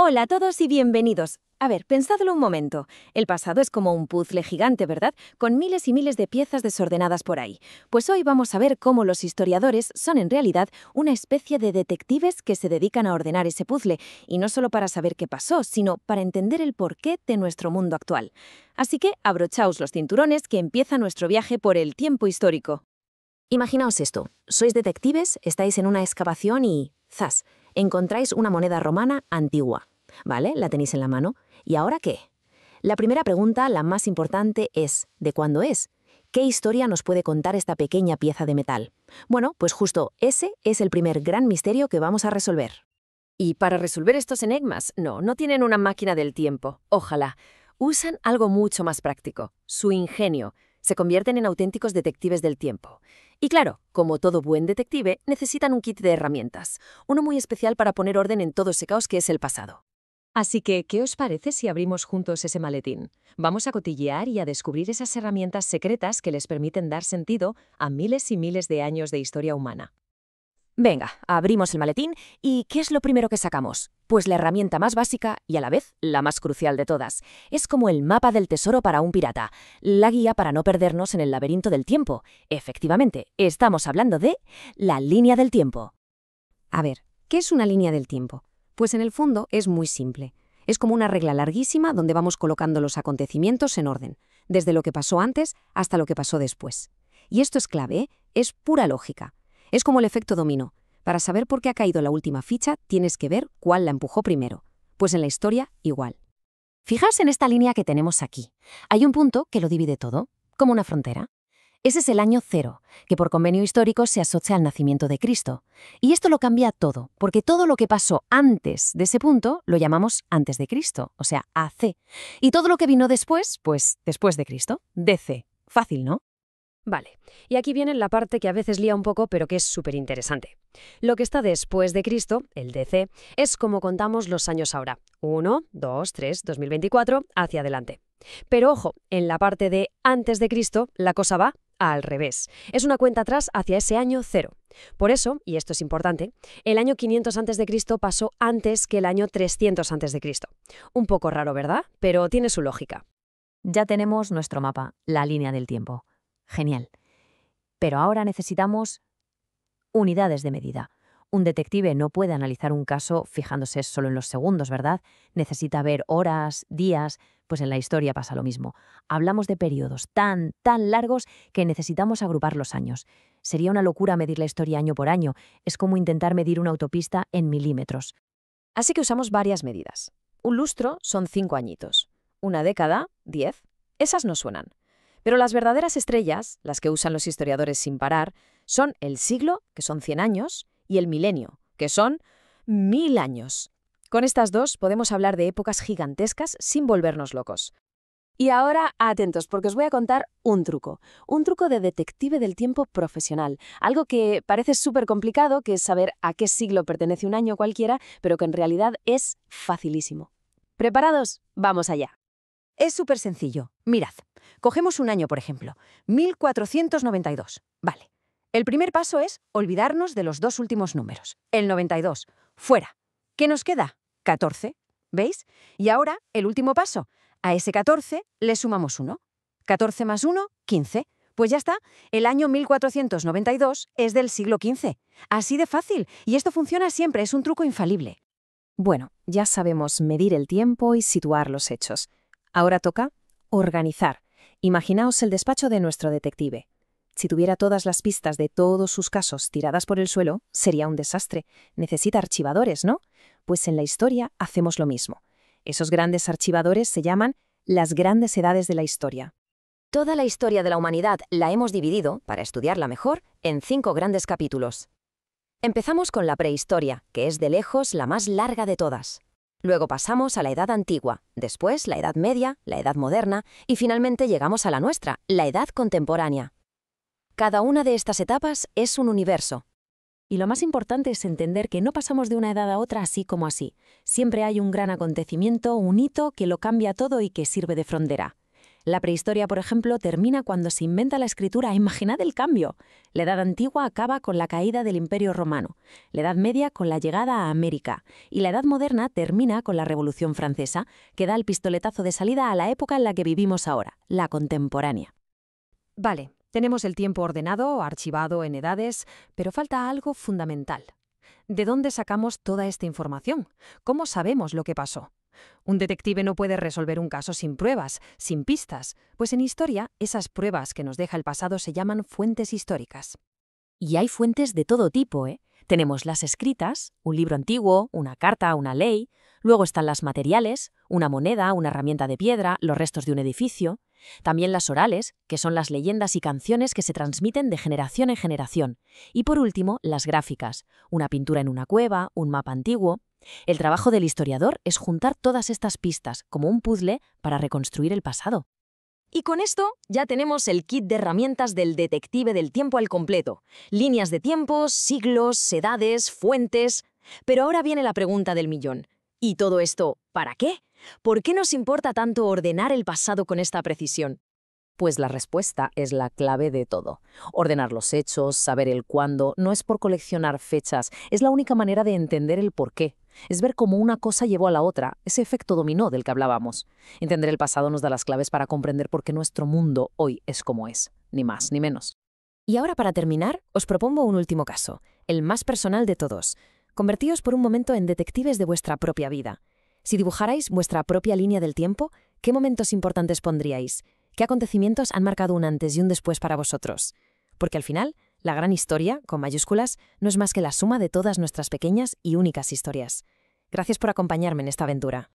Hola a todos y bienvenidos. A ver, pensadlo un momento. El pasado es como un puzzle gigante, ¿verdad? Con miles y miles de piezas desordenadas por ahí. Pues hoy vamos a ver cómo los historiadores son en realidad una especie de detectives que se dedican a ordenar ese puzzle, y no solo para saber qué pasó, sino para entender el porqué de nuestro mundo actual. Así que abrochaos los cinturones que empieza nuestro viaje por el tiempo histórico. Imaginaos esto. Sois detectives, estáis en una excavación y ¡zas! Encontráis una moneda romana antigua. ¿Vale? La tenéis en la mano. ¿Y ahora qué? La primera pregunta, la más importante, es ¿de cuándo es? ¿Qué historia nos puede contar esta pequeña pieza de metal? Bueno, pues justo ese es el primer gran misterio que vamos a resolver. Y para resolver estos enigmas, no tienen una máquina del tiempo. Ojalá. Usan algo mucho más práctico, su ingenio. Se convierten en auténticos detectives del tiempo. Y claro, como todo buen detective, necesitan un kit de herramientas, uno muy especial para poner orden en todo ese caos que es el pasado. Así que, ¿qué os parece si abrimos juntos ese maletín? Vamos a cotillear y a descubrir esas herramientas secretas que les permiten dar sentido a miles y miles de años de historia humana. Venga, abrimos el maletín y ¿qué es lo primero que sacamos? Pues la herramienta más básica y a la vez la más crucial de todas. Es como el mapa del tesoro para un pirata, la guía para no perdernos en el laberinto del tiempo. Efectivamente, estamos hablando de la línea del tiempo. A ver, ¿qué es una línea del tiempo? Pues en el fondo es muy simple. Es como una regla larguísima donde vamos colocando los acontecimientos en orden, desde lo que pasó antes hasta lo que pasó después. Y esto es clave, ¿eh? Es pura lógica. Es como el efecto dominó. Para saber por qué ha caído la última ficha, tienes que ver cuál la empujó primero. Pues en la historia, igual. Fijaos en esta línea que tenemos aquí. Hay un punto que lo divide todo, como una frontera. Ese es el año 0, que por convenio histórico se asocia al nacimiento de Cristo. Y esto lo cambia todo, porque todo lo que pasó antes de ese punto lo llamamos antes de Cristo, o sea, AC. Y todo lo que vino después, pues después de Cristo, DC. Fácil, ¿no? Vale, y aquí viene la parte que a veces lía un poco, pero que es súper interesante. Lo que está después de Cristo, el DC, es como contamos los años ahora. 1, 2, 3, 2024, hacia adelante. Pero ojo, en la parte de antes de Cristo, la cosa va al revés. Es una cuenta atrás hacia ese año 0. Por eso, y esto es importante, el año 500 antes de Cristo pasó antes que el año 300 antes de Cristo. Un poco raro, ¿verdad? Pero tiene su lógica. Ya tenemos nuestro mapa, la línea del tiempo. Genial. Pero ahora necesitamos unidades de medida. Un detective no puede analizar un caso fijándose solo en los segundos, ¿verdad? Necesita ver horas, días, pues en la historia pasa lo mismo. Hablamos de periodos tan largos que necesitamos agrupar los años. Sería una locura medir la historia año por año. Es como intentar medir una autopista en milímetros. Así que usamos varias medidas. Un lustro son 5 añitos. Una década, 10. Esas no suenan. Pero las verdaderas estrellas, las que usan los historiadores sin parar, son el siglo, que son 100 años, y el milenio, que son 1000 años. Con estas dos podemos hablar de épocas gigantescas sin volvernos locos. Y ahora, atentos, porque os voy a contar un truco de detective del tiempo profesional, algo que parece súper complicado, que es saber a qué siglo pertenece un año cualquiera, pero que en realidad es facilísimo. ¿Preparados? Vamos allá. Es súper sencillo. Mirad, cogemos un año, por ejemplo, 1492. Vale. El primer paso es olvidarnos de los dos últimos números. El 92. Fuera. ¿Qué nos queda? 14. ¿Veis? Y ahora, el último paso. A ese 14 le sumamos 1. 14 más 1, 15. Pues ya está. El año 1492 es del siglo XV. Así de fácil. Y esto funciona siempre. Es un truco infalible. Bueno, ya sabemos medir el tiempo y situar los hechos. Ahora toca organizar. Imaginaos el despacho de nuestro detective. Si tuviera todas las pistas de todos sus casos tiradas por el suelo, sería un desastre. Necesita archivadores, ¿no? Pues en la historia hacemos lo mismo. Esos grandes archivadores se llaman las grandes edades de la historia. Toda la historia de la humanidad la hemos dividido, para estudiarla mejor, en 5 grandes capítulos. Empezamos con la prehistoria, que es de lejos la más larga de todas. Luego pasamos a la Edad Antigua, después la Edad Media, la Edad Moderna y finalmente llegamos a la nuestra, la Edad Contemporánea. Cada una de estas etapas es un universo. Y lo más importante es entender que no pasamos de una edad a otra así como así. Siempre hay un gran acontecimiento, un hito que lo cambia todo y que sirve de frontera. La prehistoria, por ejemplo, termina cuando se inventa la escritura. Imaginad el cambio. La Edad Antigua acaba con la caída del Imperio Romano, la Edad Media con la llegada a América, y la Edad Moderna termina con la Revolución Francesa, que da el pistoletazo de salida a la época en la que vivimos ahora, la contemporánea. Vale, tenemos el tiempo ordenado, archivado en edades, pero falta algo fundamental. ¿De dónde sacamos toda esta información? ¿Cómo sabemos lo que pasó? Un detective no puede resolver un caso sin pruebas, sin pistas, pues en historia esas pruebas que nos deja el pasado se llaman fuentes históricas. Y hay fuentes de todo tipo, ¿eh? Tenemos las escritas, un libro antiguo, una carta, una ley. Luego están las materiales, una moneda, una herramienta de piedra, los restos de un edificio. También las orales, que son las leyendas y canciones que se transmiten de generación en generación. Y por último, las gráficas, una pintura en una cueva, un mapa antiguo. El trabajo del historiador es juntar todas estas pistas como un puzzle para reconstruir el pasado. Y con esto ya tenemos el kit de herramientas del detective del tiempo al completo. Líneas de tiempos, siglos, edades, fuentes. Pero ahora viene la pregunta del millón. ¿Y todo esto para qué? ¿Por qué nos importa tanto ordenar el pasado con esta precisión? Pues la respuesta es la clave de todo. Ordenar los hechos, saber el cuándo, no es por coleccionar fechas, es la única manera de entender el por qué. Es ver cómo una cosa llevó a la otra, ese efecto dominó del que hablábamos. Entender el pasado nos da las claves para comprender por qué nuestro mundo hoy es como es, ni más ni menos. Y ahora, para terminar, os propongo un último caso, el más personal de todos. Convertíos por un momento en detectives de vuestra propia vida. Si dibujarais vuestra propia línea del tiempo, ¿qué momentos importantes pondríais? ¿Qué acontecimientos han marcado un antes y un después para vosotros? Porque al final, la gran historia, con mayúsculas, no es más que la suma de todas nuestras pequeñas y únicas historias. Gracias por acompañarme en esta aventura.